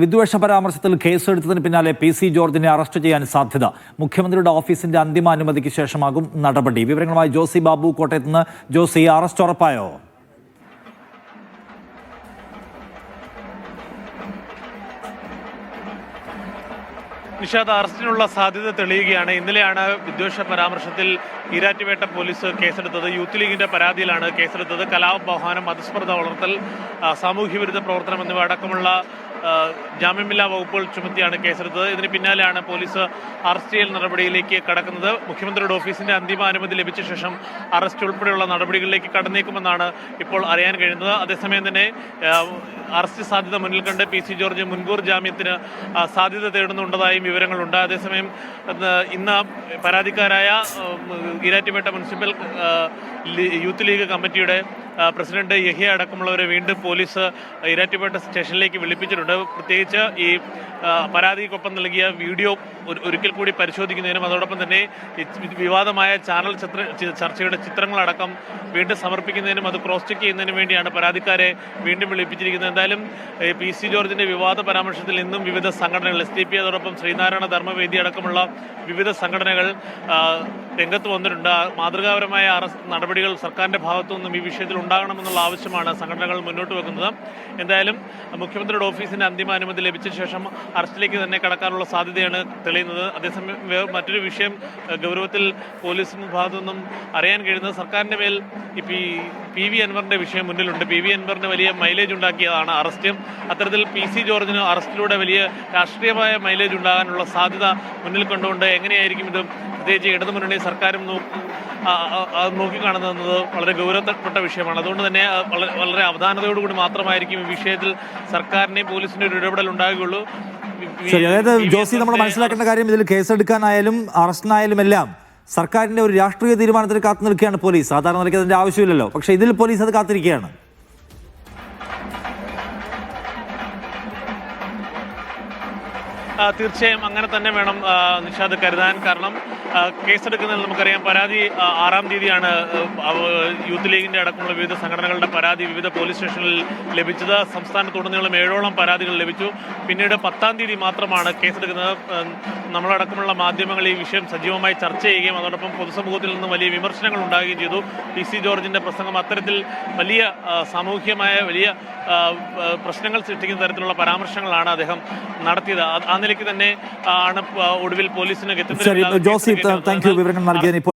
വിദ്വേഷ പരാമർശത്തിൽ കേസെടുത്തതിന് പിന്നാലെ പി.സി. ജോർജിനെ അറസ്റ്റ് ചെയ്യാൻ സാധ്യത. മുഖ്യമന്ത്രിയുടെ ഓഫീസിന്റെ അന്തിമാനുമതിക്ക് ശേഷമാകും നടപടി. വിവരങ്ങളുമായി ജോസി ബാബു കോട്ടയത്ത് നിന്ന്. ജോസി, അറസ്റ്റ് ഉറപ്പായോ? നിഷാദ്, അറസ്റ്റിനുള്ള സാധ്യത തെളിയുകയാണ്. ഇന്നലെയാണ് വിദ്വേഷ പരാമർശത്തിൽ ഈരാറ്റുപേട്ട പോലീസ് കേസെടുത്തത്. യൂത്ത് ലീഗിന്റെ പരാതിയിലാണ് കേസെടുത്തത്. കലാപബഹുമാനം, മതസ്പർദ്ധ വളർത്തൽ, സാമൂഹ്യവിരുദ്ധ പ്രവർത്തനം എന്നിവ അടക്കമുള്ള ജാമ്യമില്ലാ വകുപ്പുകൾ ചുമത്തിയാണ് കേസെടുത്തത്. ഇതിന് പിന്നാലെയാണ് പോലീസ് അറസ്റ്റ് ചെയ്യൽ നടപടിയിലേക്ക് കടക്കുന്നത്. മുഖ്യമന്ത്രിയുടെ ഓഫീസിന്റെ അന്തിമ അനുമതി ലഭിച്ച ശേഷം അറസ്റ്റ് ഉൾപ്പെടെയുള്ള നടപടികളിലേക്ക് കടന്നേക്കുമെന്നാണ് ഇപ്പോൾ അറിയാൻ കഴിയുന്നത്. അതേസമയം തന്നെ അറസ്റ്റ് സാധ്യത മുന്നിൽ കണ്ട് പി.സി. ജോർജ് മുൻകൂർ ജാമ്യത്തിന് സാധ്യത തേടുന്നുണ്ടതായും വിവരങ്ങളുണ്ട്. അതേസമയം ഇന്ന് പരാതിക്കാരായ ഈരാറ്റുപേട്ട മുനിസിപ്പൽ യൂത്ത് ലീഗ് കമ്മിറ്റിയുടെ പ്രസിഡന്റ് യഹിയ അടക്കമുള്ളവരെ വീണ്ടും പോലീസ് ഈരാറ്റുപേട്ട സ്റ്റേഷനിലേക്ക് വിളിപ്പിച്ചിട്ടുണ്ട്. പ്രത്യേകിച്ച് ഈ പരാതിക്കൊപ്പം നൽകിയ വീഡിയോ ഒരിക്കൽ കൂടി പരിശോധിക്കുന്നതിനും അതോടൊപ്പം തന്നെ വിവാദമായ ചാനൽ ചർച്ചയുടെ ചിത്രങ്ങളടക്കം വീണ്ടും സമർപ്പിക്കുന്നതിനും അത് ക്രോസ് ചെക്ക് ചെയ്യുന്നതിനും വേണ്ടിയാണ് പരാതിക്കാരെ വീണ്ടും വിളിപ്പിച്ചിരിക്കുന്നത്. എന്തായാലും പി.സി. ജോർജിന്റെ വിവാദ പരാമർശത്തിൽ ഇന്നും വിവിധ സംഘടനകൾ SDP അതോടൊപ്പം ശ്രീനാരായണ ധർമ്മവേദി അടക്കമുള്ള വിവിധ സംഘടനകൾ രംഗത്ത് വന്നിട്ടുണ്ട്. മാതൃകാപരമായ നടപടികൾ സർക്കാരിന്റെ ഭാഗത്തു നിന്നും ഈ വിഷയത്തിൽ ഉണ്ടാകണമെന്നുള്ള ആവശ്യമാണ് സംഘടനകൾ മുന്നോട്ട് വെക്കുന്നത്. എന്തായാലും മുഖ്യമന്ത്രിയുടെ ഓഫീസിന്റെ അന്തിമ അനുമതി ലഭിച്ച ശേഷം അറസ്റ്റിലേക്ക് തന്നെ കടക്കാനുള്ള സാധ്യതയാണ് തെളിയുന്നത്. അതേസമയം മറ്റൊരു വിഷയം ഗൗരവത്തിൽ പോലീസിന്റെ ഭാഗത്തു നിന്നും അറിയാൻ കഴിയുന്നത് സർക്കാരിന്റെ മേൽ പി.വി. അൻവറിന്റെ വിഷയം മുന്നിലുണ്ട്. പി.വി. അൻവറിന് വലിയ മൈലേജ് ഉണ്ടാക്കിയതാണ് അറസ്റ്റ്. അത്തരത്തിൽ പി.സി. ജോർജിന് അറസ്റ്റിലൂടെ വലിയ രാഷ്ട്രീയമായ മൈലേജ് ഉണ്ടാകാനുള്ള സാധ്യത മുന്നിൽ കണ്ടുകൊണ്ട് എങ്ങനെയായിരിക്കും ഇത് പ്രത്യേകിച്ച് ഇടതുമുന്നണി സർക്കാരും നോക്കിക്കാണുന്നത് വളരെ ഗൗരവപ്പെട്ട വിഷയമാണ്. അതുകൊണ്ട് തന്നെ വളരെ അവധാനതയോടുകൂടി മാത്രമായിരിക്കും ഈ വിഷയത്തിൽ സർക്കാരിനെയും പോലീസിന്റെ ഒരു ഇടപെടൽ ഉണ്ടാകുകയുള്ളൂ. ശരി, അതായത് ജോസി, നമ്മൾ മനസ്സിലാക്കേണ്ട കാര്യം ഇതിൽ കേസെടുക്കാനായാലും അറസ്റ്റിനായാലും എല്ലാം സർക്കാരിന്റെ ഒരു രാഷ്ട്രീയ തീരുമാനത്തിന് കാത്തു നിൽക്കുകയാണ് പോലീസ്. സാധാരണ നിലയ്ക്ക് അതിന്റെ ആവശ്യമില്ലല്ലോ, പക്ഷേ ഇതിൽ പോലീസ് അത് കാത്തിരിക്കുകയാണ്. തീർച്ചയായും അങ്ങനെ തന്നെ വേണം നിഷാദ് കരുതാൻ. കാരണം കേസെടുക്കുന്നതിൽ നമുക്കറിയാം പരാതി 6-ാം തീയതിയാണ് യൂത്ത് ലീഗിന്റെ അടക്കമുള്ള വിവിധ സംഘടനകളുടെ പരാതി വിവിധ പോലീസ് സ്റ്റേഷനിൽ ലഭിച്ചത്. സംസ്ഥാനത്തുടനീളം 7ഓളം പരാതികൾ ലഭിച്ചു. പിന്നീട് 10-ാം തീയതി മാത്രമാണ് കേസെടുക്കുന്നത്. നമ്മളടക്കമുള്ള മാധ്യമങ്ങൾ ഈ വിഷയം സജീവമായി ചർച്ച ചെയ്യുകയും അതോടൊപ്പം പൊതുസമൂഹത്തിൽ നിന്ന് വലിയ വിമർശനങ്ങൾ ഉണ്ടാകുകയും ചെയ്തു. പി.സി. ജോർജിന്റെ പ്രസംഗം അത്തരത്തിൽ വലിയ സാമൂഹ്യമായ വലിയ പ്രശ്നങ്ങൾ സൃഷ്ടിക്കുന്ന തരത്തിലുള്ള പരാമർശങ്ങളാണ് അദ്ദേഹം നടത്തിയത്. ആ നിലയ്ക്ക് തന്നെ ആണ് ഒടുവിൽ പോലീസിന് ജോസി, താങ്ക് യു വിവരങ്ങൾ നൽകിയതിന്.